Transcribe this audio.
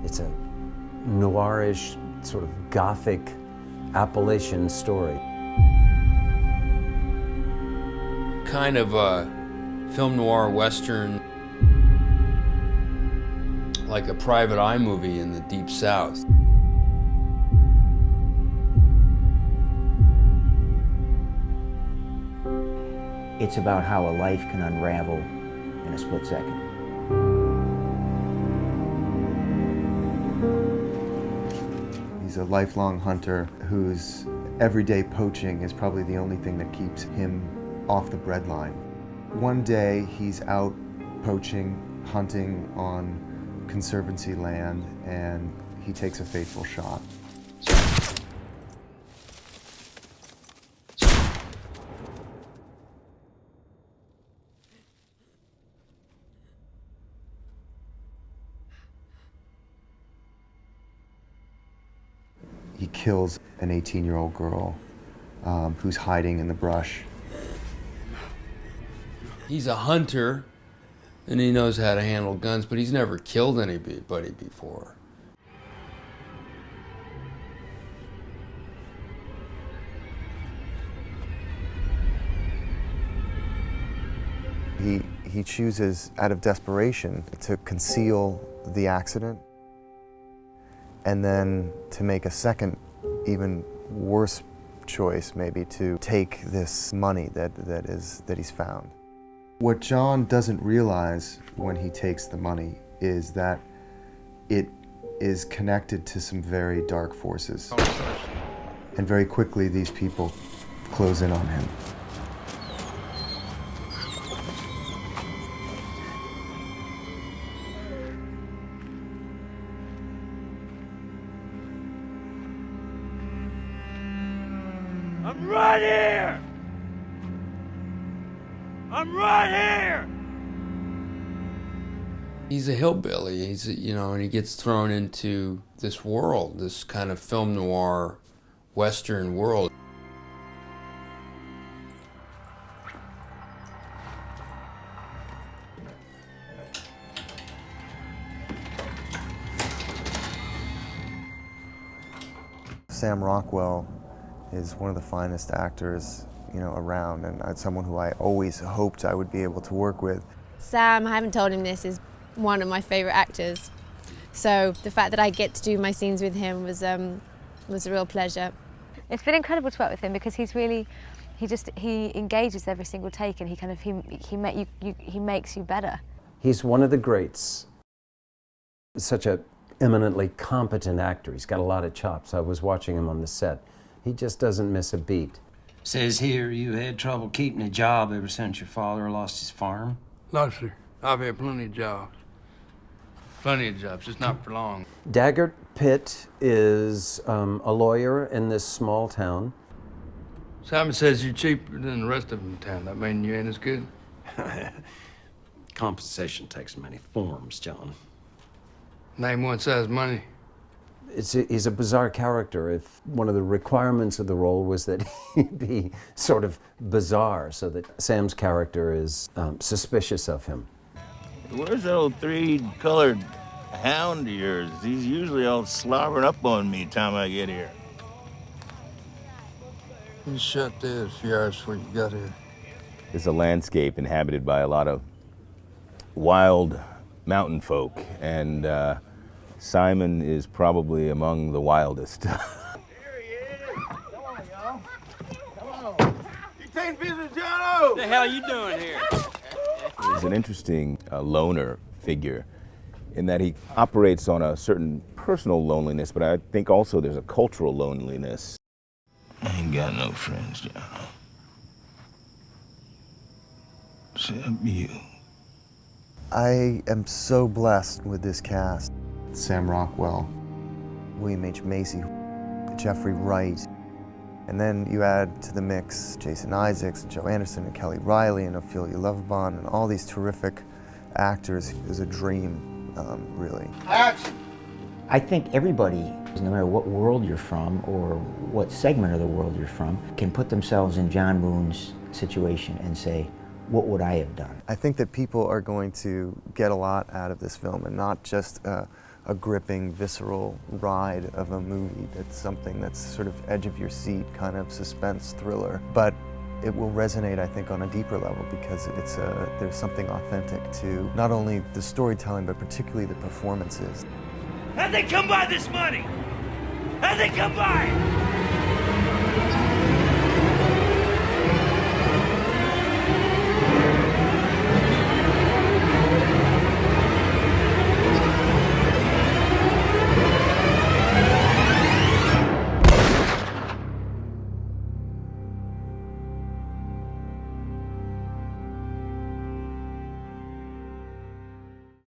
It's a noirish, sort of gothic Appalachian story. Kind of a film noir western, like a private eye movie in the Deep South. It's about how a life can unravel in a split second. He's a lifelong hunter whose everyday poaching is probably the only thing that keeps him off the breadline. One day he's out poaching, hunting on Conservancy land, and he takes a fateful shot. He kills an 18-year-old girl who's hiding in the brush. He's a hunter, and he knows how to handle guns, but he's never killed anybody before. He chooses, out of desperation, to conceal the accident, and then to make a second, even worse choice, maybe, to take this money that he's found. What John doesn't realize when he takes the money is that it is connected to some very dark forces. And very quickly, these people close in on him. I'm right here! I'm right here! He's a hillbilly, and he gets thrown into this world, this kind of film noir, Western world. Sam Rockwell is one of the finest actors, around, and someone who I always hoped I would be able to work with. Sam, I haven't told him this, is one of my favourite actors. So the fact that I get to do my scenes with him was a real pleasure. It's been incredible to work with him because he engages every single take, and he makes you better. He's one of the greats. Such a eminently competent actor. He's got a lot of chops. I was watching him on the set. He just doesn't miss a beat. Says here you had trouble keeping a job ever since your father lost his farm. No, sir. I've had plenty of jobs. Plenty of jobs, just not for long. Daggett Pitt is a lawyer in this small town. Simon says you're cheaper than the rest of them in town. That mean you ain't as good? Compensation takes many forms, John. Name one size money. He's a bizarre character. If one of the requirements of the role was that he be sort of bizarre, so that Sam's character is suspicious of him. Where's that old three-colored hound of yours? He's usually all slobbering up on me time I get here. You shut there a few hours before you got here. It's a landscape inhabited by a lot of wild mountain folk, and Simon is probably among the wildest. Here he is. Come on, y'all. Come on. You taking business, John-O? What the hell are you doing here? He's an interesting loner figure in that he operates on a certain personal loneliness, but I think also there's a cultural loneliness. I ain't got no friends, John-O. Except you. I am so blessed with this cast. Sam Rockwell, William H. Macy, Jeffrey Wright, and then you add to the mix Jason Isaacs, and Joe Anderson, and Kelly Riley, and Ophelia Lovebond, and all these terrific actors. It was a dream, really. Action! I think everybody, no matter what world you're from or what segment of the world you're from, can put themselves in John Boone's situation and say, what would I have done? I think that people are going to get a lot out of this film, and not just a gripping, visceral ride of a movie. That's something that's sort of edge of your seat kind of suspense thriller. But it will resonate, I think, on a deeper level because there's something authentic to not only the storytelling, but particularly the performances. How'd they come by this money? How'd they come by it?